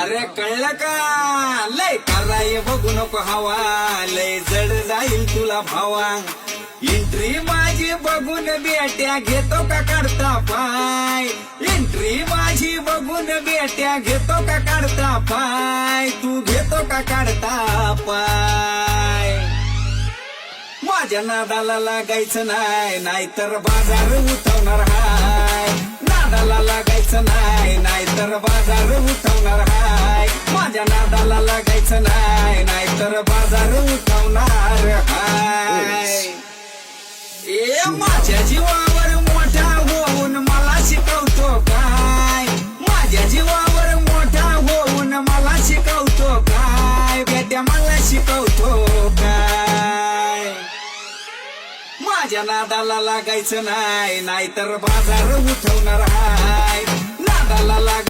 अरे कळलं का लय कराय बघू नको हवा लय जड जाईल तुला भावा एंट्री माझी बघून बेट्या घेतो का काढता पाय एंट्री माझी बघून बेट्या घेतो का काढता पाय तू घेतो का काढता पाय माझ्या नादाला लागायचं नाही नाहीतर बाजार उठवणार हाय नादाला लागायचं नाही नाहीतर बाजार उठवणार हाय माझ्या नादाला लागायचं नाही नाहीतर बाजार उठवणार हाय ए माझ्या जीवावर मोठा होऊन मला शिकवतो काय माझ्या जीवावर मोठा होऊन मला शिकवतो काय बेट्या मला शिकवतो काय माझ्या नादाला लागायचं नाही नाहीतर बाजार उठवणार हाय नादाला लाग